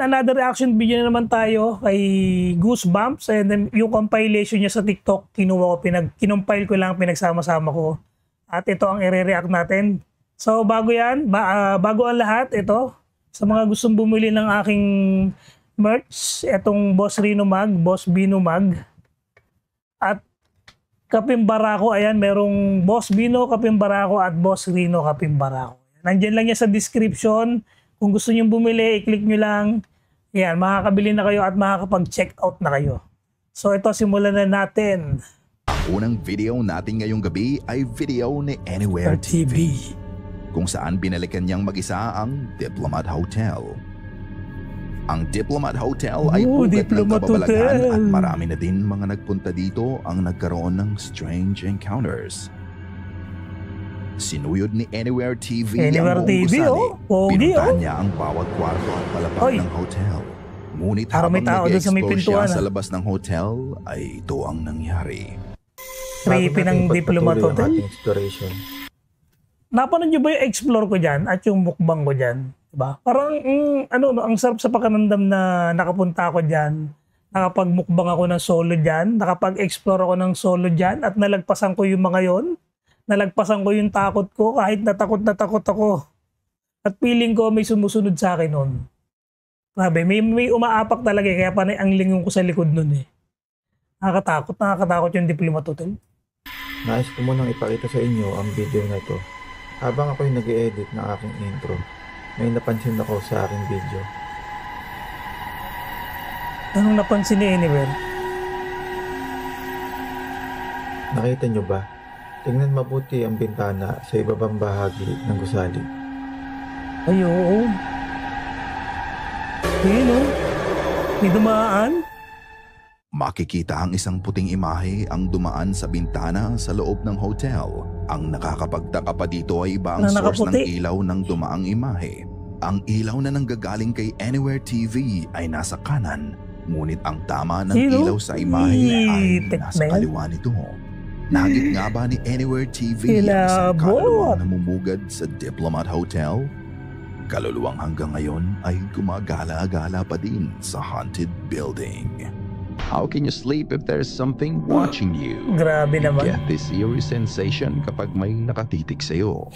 Ayan, another reaction video na naman tayo kay Goosebumps. And then, yung compilation niya sa TikTok, kinumpile ko lang, pinagsama-sama ko. At ito ang i-react natin. So, bago yan, bago ang lahat, ito, sa mga gustong bumili ng aking merch, itong Boss Rino Mag, Boss Bino Mag, at Kapimbarako, ayan, merong Boss Bino Kapimbarako at Boss Rino Kapimbarako. Nandiyan lang yan sa description. Kung gusto nyo bumili, i-click nyo lang. Yan, makakabili na kayo at makakapag-check out na kayo. So ito, simulan na natin. Ang unang video natin ngayong gabi ay video ni Anywhere TV, kung saan binalikan niyang mag-isa ang Diplomat Hotel. Ang Diplomat Hotel ay ugat ng kababalaghan at marami na din mga nagpunta dito ang nagkaroon ng strange encounters. Sinuyod ni Anywhere TV ang buong gusali. Pinuntahan niya ang bawat kwarto at palapag ng hotel. Ngunit habang nag-explore siya sa labas ng hotel, ay ito ang nangyari. Creepy ng Diplomat Hotel. Napanood niyo ba yung explore ko dyan at yung mukbang ko dyan? Diba? Parang ang sarap sa pakiramdam na nakapunta ako dyan. Nakapag-mukbang ako ng solo dyan. Nakapag-explore ako ng solo dyan at nalagpasan ko yung mga yon. Nalagpasan ko yung takot ko kahit na takot ako. At feeling ko may sumusunod sa akin nun. Grabe, may umaapak talaga kaya panay ang lingon ko sa likod nun eh. Nakakatakot yung Diplomat Hotel. Nais ko munang ipakita sa inyo ang video na ito. Habang ako'y nag-i-edit ng aking intro, may napansin ako sa aking video. Anong napansin ni Anywhere? Nakita nyo ba? Tingnan mabuti ang bintana sa ibabang bahagi ng gusali. Ay, oo. Ayun, oh. May dumaan. Makikita ang isang puting imahe ang dumaan sa bintana sa loob ng hotel. Ang nakakapagtaka pa dito ay iba ang source ng ilaw ng dumaang imahe. Ang ilaw na nanggagaling kay Anywhere TV ay nasa kanan, ngunit ang tama ng ilaw sa imahe ay nasa kaliwa nito. Nagit nga ba ni Anywhere TV ang isang kaluluwang namumugad sa Diplomat Hotel? Kaluluwang hanggang ngayon ay gumagala-gala pa din sa haunted building. How can you sleep if there's something watching you? Grabe naman. You get this eerie sensation kapag may nakatitig sa'yo.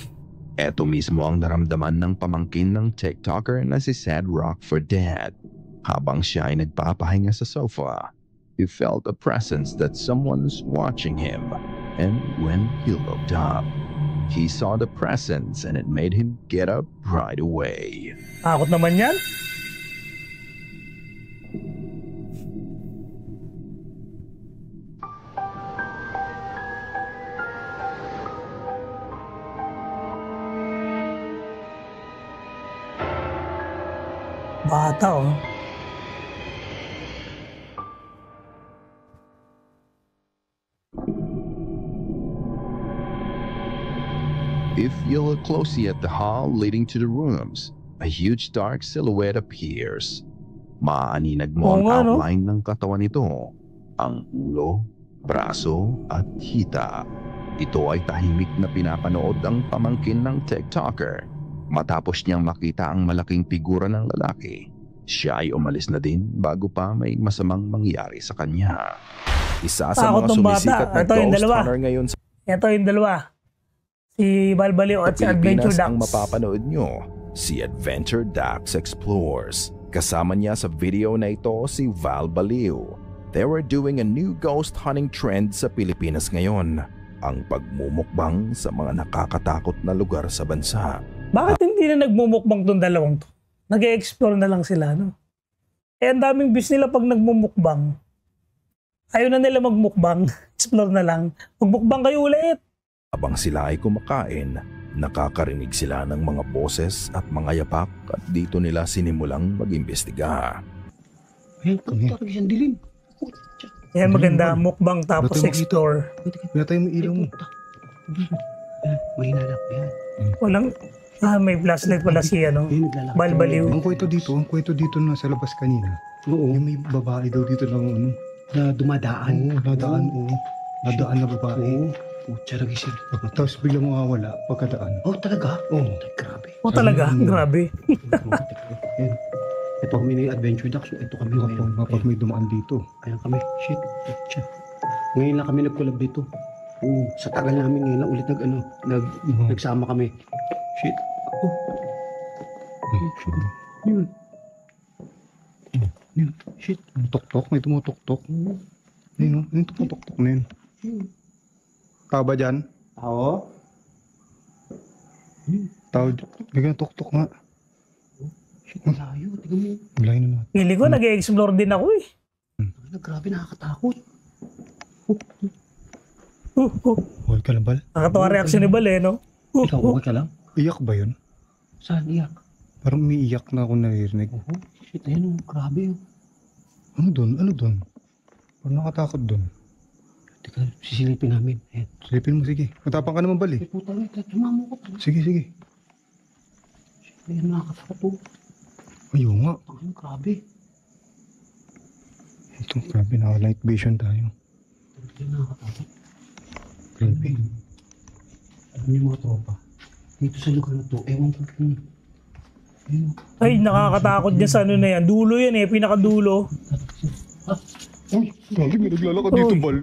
Ito mismo ang naramdaman ng pamangkin ng TikToker na si Sad Rock for Dad. Habang siya ay nagpapahinga sa sofa, he felt a presence that someone's watching him. And when he looked up, he saw the presence and it made him get up right away. Takot naman yan. Bata, oh. If you look closely at the hall leading to the rooms, a huge dark silhouette appears. Maaninag mo ang outline ng katawan nito, ang ulo, braso at hita. Ito ay tahimik na pinapanood ang pamangkin ng TikToker. Matapos niyang makita ang malaking figura ng lalaki, siya ay umalis na din bago pa may masamang mangyari sa kanya. Isa sa mga sumisikat na ghost hunter ngayon sa ito yung dalawa. Si Balbaliw at si Adventure Dax. Ang mapapanood nyo, si Adventure Dax Explores. Kasama niya sa video na ito si Val Baliw. They were doing a new ghost hunting trend sa Pilipinas ngayon. Ang pagmumukbang sa mga nakakatakot na lugar sa bansa. Bakit hindi na nagmumukbang tong dalawang to? Nag-e-explore na lang sila, no? Eh, ang daming views nila pag nagmumukbang. Ayaw na nila magmukbang. Explore na lang. Magmukbang kayo ulit. Habang sila ay kumakain, nakakarinig sila ng mga boses at mga yapak at dito nila sinimulang mag-imbestiga. Ay, talaga siyang dilim. Yan, maganda. Mukbang tapos explore. Wala tayong ilaw mo. May hinanap yan. Walang... may flashlight pala si Balbaliw. Ang kwento dito na sa labas kanina. Oo. Yung may babae daw dito na na dumadaan. Oo, nadaan na babae. Oo. Talaga siya. Tapos biglang mawawala pagkadaan. Oh, talaga? Oo. Grabe. Oh, talaga? Grabe. Ito kami ni Adventure Ducks. Ito kami ngayon. Kapag may dumaan dito. Ayan kami. Shit. Shit. Ngayon lang kami nag-collab dito. Oo. Sa tagal namin ngayon lang ulit nagsama kami. Shit. Oh. Shit. Yun. Yun. Shit. Tok-tok. May tumutok-tok. Ayun. Yung tumutok-tok na yun. Tao ba dyan? Tao? Tao. Bigyan tok-tok nga. Shit, malayo. Tingnan mo. Malayo na natin. Pili ko, nag-explore din ako eh. Grabe, nakakatakot. Huwag ka lang, Bal. Nakatawa reaction ni Bal eh, no? Ikaw, okay ka lang? Iyak ba yun? Saan iyak? Parang umiiyak na ako naririnig. Shit, ayun, grabe. Ano doon? Ano doon? Parang nakatakot doon. Teka, sisilipin namin. Ayan. Silipin mo, sige. Matapang ka naman, Bal eh. Puta na, sumamo ko. Sige, sige. Ayun, nakakatakot. Ayaw nga. Ayun, grabe. Ito, grabe. Naka-night vision tayo. Ayun, nakakatakot. Grabe. Alam niyo mga tropa, dito sa lugar na to, ewan ko kung... Ayun. Ay, nakakatakot dyan sa ano na yan. Dulo yan eh, pinakadulo. Uy, grabe. May naglalakad dito, Uy. Bal.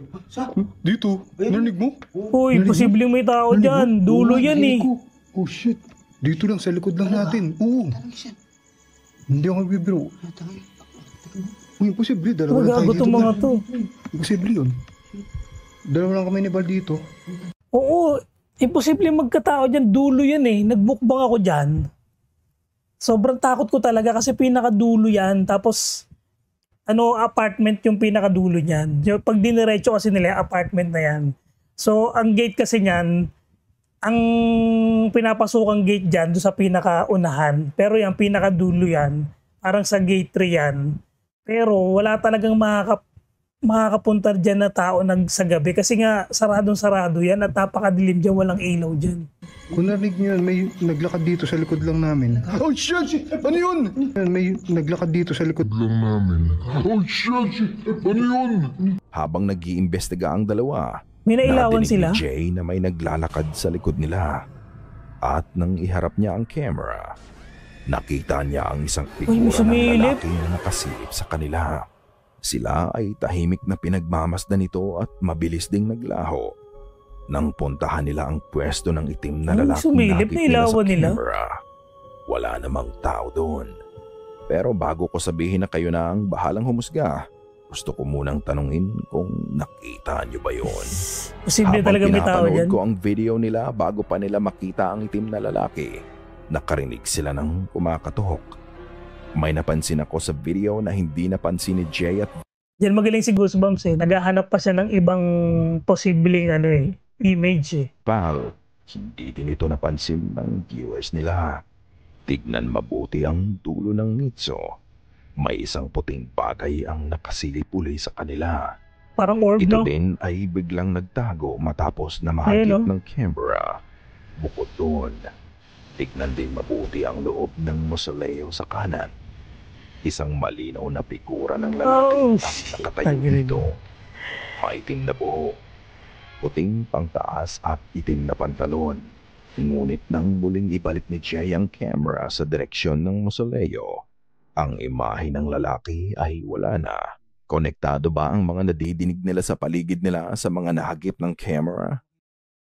Dito. Narinig mo? Uy, posibleng may tao dyan. Dulo yan eh. Oh, shit. Dito lang, sa likod lang natin. Oo. Hindi ako bibiro. Uy, imposible. Dalawa lang tayo Magago dito. itong mga Bal. to. Imposible yun. Dalawa lang kami ni Bal dito. Oo, imposible magkatao dyan. Dulo yan eh. Nagbukbang ako dyan. Sobrang takot ko talaga kasi pinakadulo yan. Tapos, apartment yung pinakadulo niyan. Pag diniretso kasi nila, apartment na yan. So, ang gate kasi niyan, ang pinapasukang gate dyan, doon sa pinakaunahan. Pero yung pinakadulo yan, parang sa gate 3 yan. Pero wala talagang makakapunta dyan na tao sa gabi. Kasi nga, saradong-sarado yan at napakadilim dyan, walang ilaw dyan. Kung narinig niyo yun, may naglakad dito sa likod lang namin. Oh, shit! Ano yun? May naglakad dito sa likod lang namin. Oh, shit! Ano yun? Habang nag-iimbestiga ang dalawa, May nailawan nadinig sila. ni Jay na may naglalakad sa likod nila. At nang iharap niya ang camera, nakita niya ang isang may figura ng sumilip. lalaki na nakasilip sa kanila. Sila ay tahimik na pinagmamasdan nito at mabilis ding naglaho. Nang puntahan nila ang pwesto ng itim na Ay, lalaki sumilip, nakita nila sa nailawan nila. camera, wala namang tao doon. Pero bago ko sabihin na kayo na ang bahalang humusga, gusto ko munang tanungin kung nakita niyo ba yun. Posible talaga may tao pinapanood dyan. ko ang video nila bago pa nila makita ang itim na lalaki, nakarinig sila ng kumakatok. May napansin ako sa video na hindi napansin ni Jay at Diyan magaling si Goosebumps eh. Naghahanap pa siya ng ibang posibleng image eh. Val. Hindi din ito napansin ng viewers nila. Tignan mabuti ang dulo ng nitso. May isang puting bagay ang nakasilip uli sa kanila. Parang orb, Ito no? din ay biglang nagtago matapos na Ayun, mahagip no? ng camera. Bukod doon, tignan din mabuti ang loob ng mausoleo sa kanan. Isang malinaw na figura ng lalaki Oh, ang nakatayo dito. Maitim na buhok, puting pangtaas at itim na pantalon. Ngunit nang muling ibalik ni Jay ang camera sa direksyon ng mausoleo, ang imahe ng lalaki ay wala na. Konektado ba ang mga nadidinig nila sa paligid nila sa mga nahagip ng camera?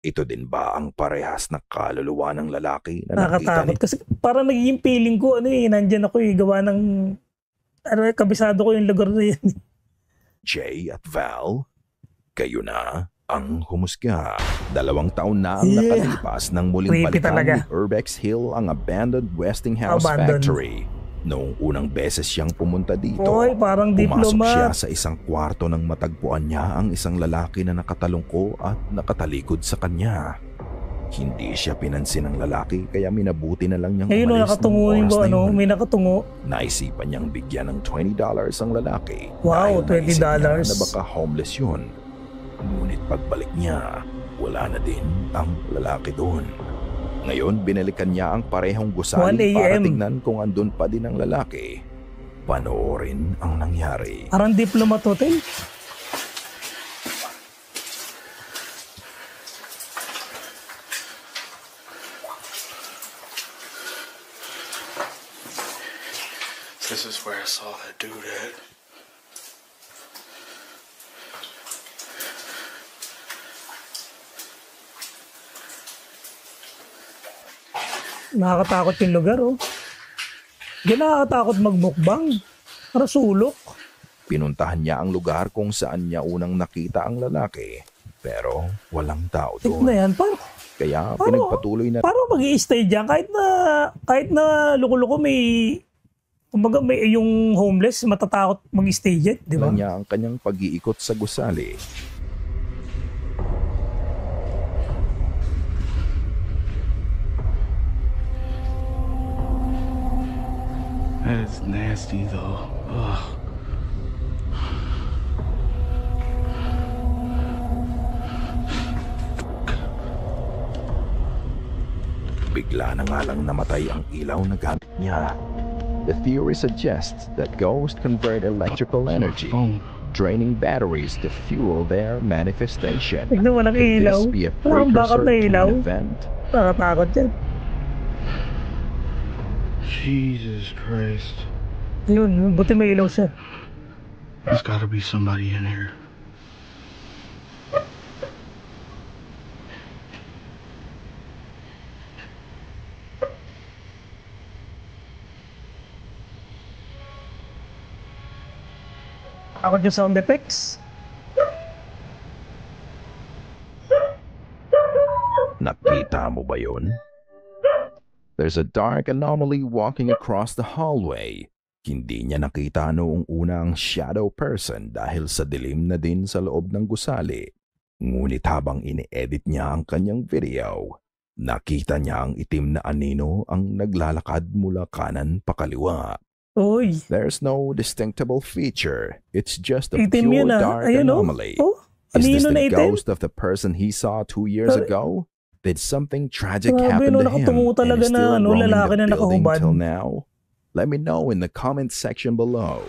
Ito din ba ang parehas na kaluluwa ng lalaki na nakita Nakakatakot. ni Kasi parang nagiging feeling ko, nandyan ako gawa ng, kabisado ko yung lugar na yan. Jay at Val? Kayo na ang humusga. 2 taon na ang Yeah. nakalipas nang muling Creepy balikan talaga. ni Urbex Hill ang abandoned Westinghouse Abandoned. factory. Noong unang beses siyang pumunta dito, Oy, parang pumasok siya diplomat. sa isang kwarto nang matagpuan niya ang isang lalaki na nakatalungko at nakatalikod sa kanya. Hindi siya pinansin ng lalaki kaya minabuti na lang niyang Ngayon, umalis ng nakatungo oras yung na yun. may nakatungo. Naisipan niyang bigyan ng $20 ang lalaki. Wow, dahil naisip niya $20. na baka homeless yun. Ngunit pagbalik niya, wala na din ang lalaki doon. Ngayon, binalikan niya ang parehong 1 gusali para AM. tignan kung andun pa din ang lalaki. Panoorin ang nangyari. Parang diplomat hotel. This is where I saw that dude at. Nakakatakot yung lugar, oh. Di nakakatakot magmukbang. Para sulok. Pinuntahan niya ang lugar kung saan niya unang nakita ang lalaki. Pero walang tao Tignan doon. yan, Kaya pinagpatuloy na paano mag-i-stay dyan? Kahit na loko-loko kumbaga may yung homeless, matatakot mag-stay dyan, di ba? niya ang kanyang pag-iikot sa gusali. That is nasty though. Ugh. Bigla na nga lang namatay ang ilaw na gamit niya. The theory suggests that ghosts convert electrical energy, draining batteries to fuel their manifestation. Tignan mo ng Could ilaw. this be a Parang bakit precursor na to ilaw? an event? Nakakatakot yan. Jesus Christ. Yun, buti may ilaw siya. There's gotta be somebody in here. Ako yung sound effects. Nakita mo ba yun? There's a dark anomaly walking across the hallway. Hindi niya nakita noong unang shadow person dahil sa dilim na din sa loob ng gusali. Ngunit habang ini-edit niya ang kanyang video, nakita niya ang itim na anino ang naglalakad mula kanan pa kaliwa. Uy. There's no distinctable feature. It's just a Itim pure yun, ah. dark Ayun, oh. anomaly. Oh, Is this anino na the itim? ghost of the person he saw 2 years Pero- ago? Did something tragic Grabe, happen no, to him nakatungo and talaga is na, still roaming lalaki the na building nakahubad. till now? Let me know in the comment section below.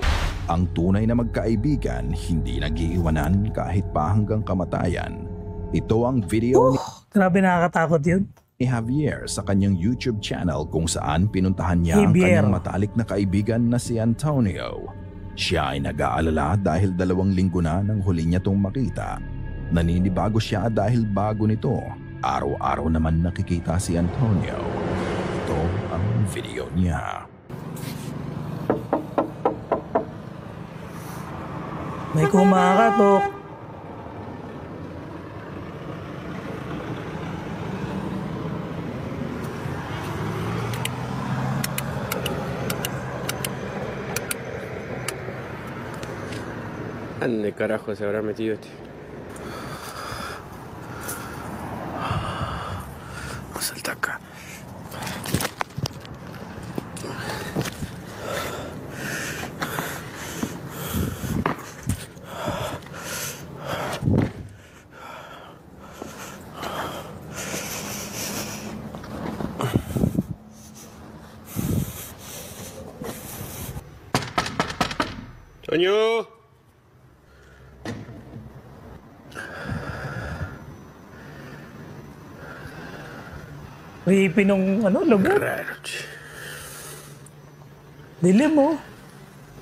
Ang tunay na magkaibigan hindi nag-iiwanan kahit pa hanggang kamatayan. Ito ang video Grabe, nakakatakot yun. ni Javier sa kanyang YouTube channel kung saan pinuntahan niya ang Javier. kanyang matalik na kaibigan na si Antonio. Siya ay nag-aalala dahil 2 linggo na nang huli niya tong makita. Naninibago siya dahil bago nito. Araw-araw naman nakikita si Antonio. Ito ang video niya. May kumakatok. ¿Dónde carajo se habrá metido este? Vamos a saltar acá. ¡Toño! Creepy nung lugar. Raro, che. Dilim, oh.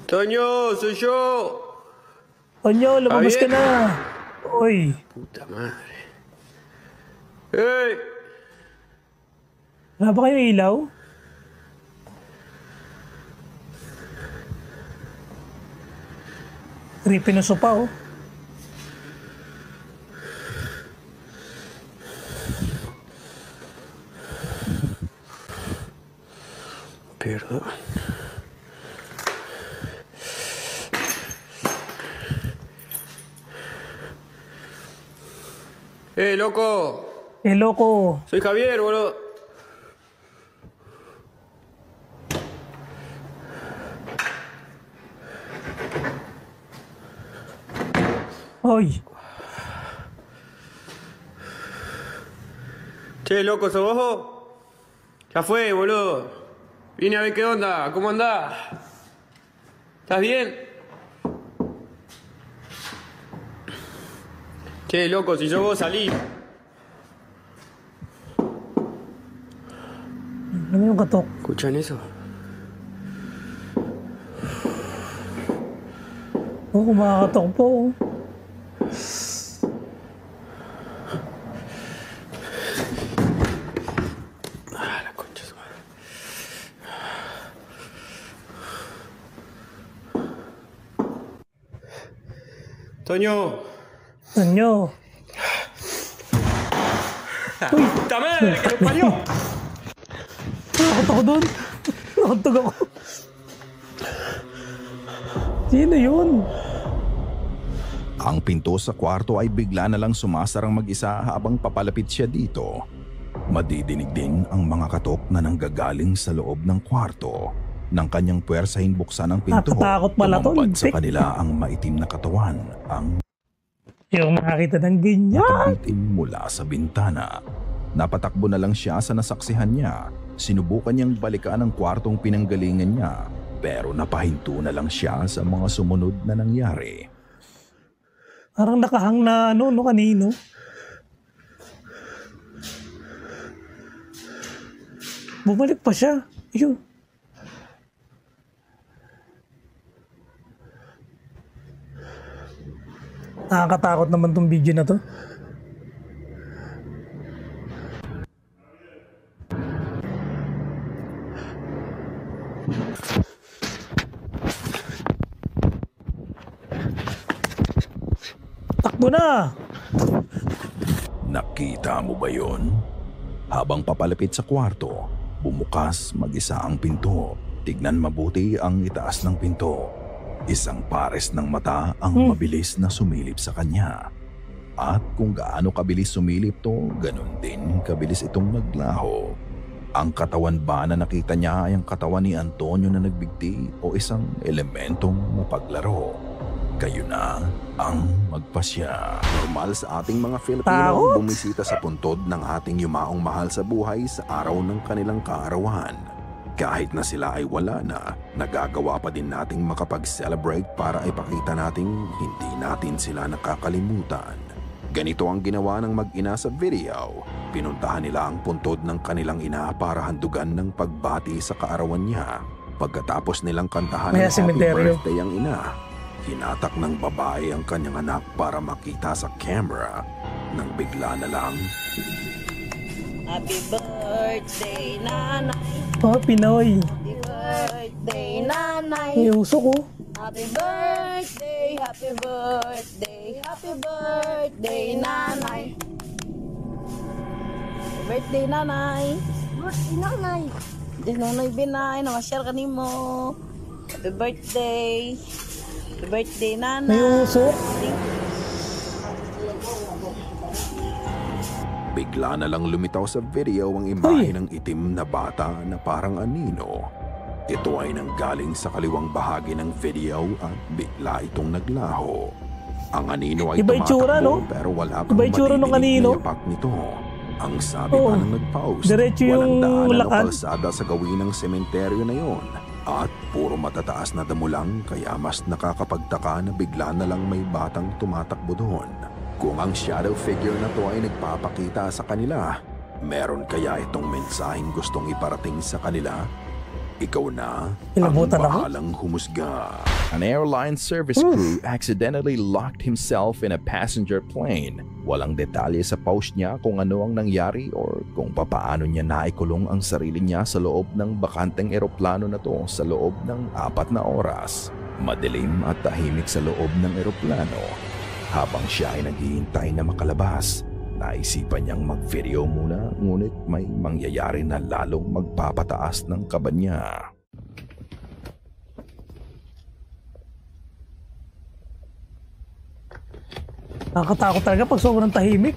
¡Toño, soy yo! Onyo, lumabas ka bien? na. Uy. Puta madre. ¡Ey! Wala ba kayong ilaw? Creepy ng sopa, oh. Perdón. Loco! Loco. Soy Javier, boludo. Uy. Che, loco, ¿sos vos? Ya fue, boludo. Vine a ver qué onda, ¿cómo andás? ¿Estás bien? Che, loco, si sos vos, salí. Ano yung katok? ¿Escuchan eso? Oh, kumakatok po. Ah, la concha de su madre. Toño. Anyo. Uy! ¡Puta madre que lo parió! Nakakot ako doon. Nakatog ako. Sino yun? Ang pinto sa kwarto ay bigla na lang sumasarang mag-isa habang papalapit siya dito. Madidinig din ang mga katok na nanggagaling sa loob ng kwarto. Nang kanyang puwersahin buksan ang pinto, Nakatakot pala to, tumambad sa Vic. kanila ang maitim na katawan, ang Yung makakita ng ganyan. nakabitin mula sa bintana. Napatakbo na lang siya sa nasaksihan niya. Sinubukan niyang balikan ang kwartong pinanggalingan niya, pero napahinto na lang siya sa mga sumunod na nangyari. Parang nakahang na ano, no, kanino. Bumalik pa siya. Ayun. Nakakatakot naman tong video na to. Takbo na! Nakita mo ba yon? Habang papalapit sa kwarto, bumukas mag-isa ang pinto. Tignan mabuti ang itaas ng pinto. Isang pares ng mata ang mabilis na sumilip sa kanya. At kung gaano kabilis sumilip to, ganun din kabilis itong naglaho. Ang katawan ba na nakita niya ay ang katawan ni Antonio na nagbigti o isang elementong mapaglaro? Kayo na ang magpasya. Normal sa ating mga Filipino Takot? bumisita sa puntod ng ating yumaong mahal sa buhay sa araw ng kanilang kaarawan. Kahit na sila ay wala na, nagagawa pa din nating makapag-celebrate para ipakita nating hindi natin sila nakakalimutan. Ganito ang ginawa ng mag-ina sa video. Pinuntahan nila ang puntod ng kanilang ina para handugan ng pagbati sa kaarawan niya. Pagkatapos nilang kantahan May ng happy sementeryo. birthday ang ina, hinatak ng babae ang kanyang anak para makita sa camera nang bigla na lang Happy birthday, nanay. Oh, Pinoy. Happy birthday, nanay. May uso ko. Happy birthday, happy birthday, happy birthday, nanay. Happy birthday, nanay. Birthday, nanay. Di nanay binay, namasyal ka nimo. Happy birthday. Happy birthday, nanay. May uso. bigla na lang lumitaw sa video ang imahe ng itim na bata na parang anino. Ito ay nanggaling sa kaliwang bahagi ng video at bigla itong naglaho. Ang anino ay Iba itsura, tumatakbo no? pero wala kang Iba itsura nung madidinig anino. na yapak nito. Ang sabi pa Oo. ng nag-post, Diretso yung walang daanan o lakad. kalsada sa gawin ng sementeryo na yon. At puro matataas na damo lang kaya mas nakakapagtaka na bigla na lang may batang tumatakbo doon. Kung ang shadow figure na to ay nagpapakita sa kanila, meron kaya itong mensaheng gustong iparating sa kanila? Ikaw na ang Inabutan ako? bahalang humusga. An airline service crew accidentally locked himself in a passenger plane. Walang detalye sa post niya kung ano ang nangyari or kung papaano niya naikulong ang sarili niya sa loob ng bakanteng eroplano na to sa loob ng 4 na oras. Madilim at tahimik sa loob ng eroplano. Habang siya ay naghihintay na makalabas, naisipan niyang mag-video muna ngunit may mangyayari na lalong magpapataas ng kaba niya. Nakakatakot talaga pag sobrang tahimik.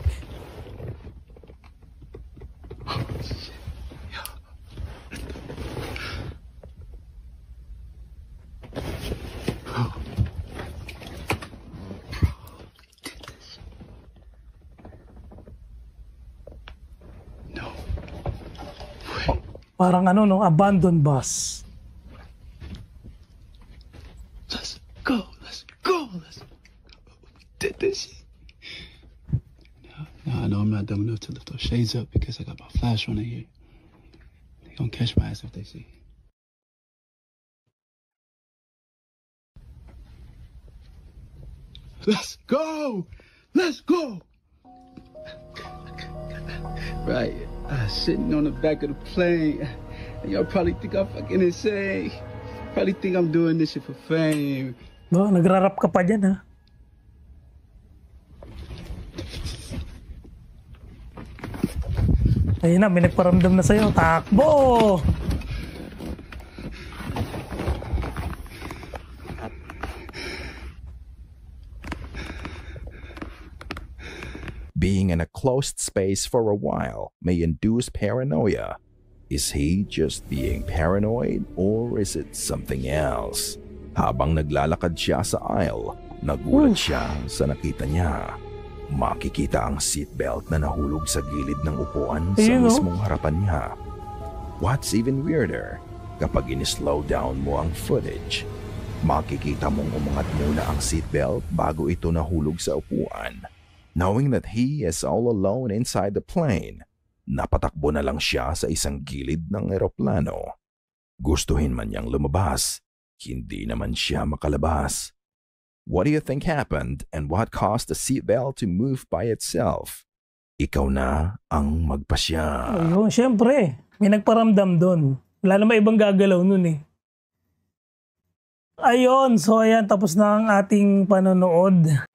Parang ano, no? Abandoned bus. Let's go. Let's go. Let's go. We did this shit. No, I know I'm not dumb enough to lift those shades up because I got my flash on in here. They gonna catch my ass if they see. Let's go! Let's go! Right, sitting on the back of the plane. Y'all probably think I'm fucking insane. Probably think I'm doing this shit for fame. No, nagrarap ka pa dyan, ha? Ayun na, may nagparamdam na sa'yo. Takbo! Being in a closed space for a while may induce paranoia. Is he just being paranoid or is it something else? Habang naglalakad siya sa aisle, nagulat siya sa nakita niya. Makikita ang seatbelt na nahulog sa gilid ng upuan sa mismong harapan niya. What's even weirder, kapag in-slow down mo ang footage, makikita mong umangat muna ang seatbelt bago ito nahulog sa upuan. Knowing that he is all alone inside the plane, napatakbo na lang siya sa isang gilid ng eroplano. Gustuhin man niyang lumabas, hindi naman siya makalabas. What do you think happened and what caused the seatbelt to move by itself? Ikaw na ang magpasya. Ayun, syempre. May nagparamdam doon. Wala naman ibang gagalaw nun eh. Ayun, so ayan, tapos na ang ating panonood.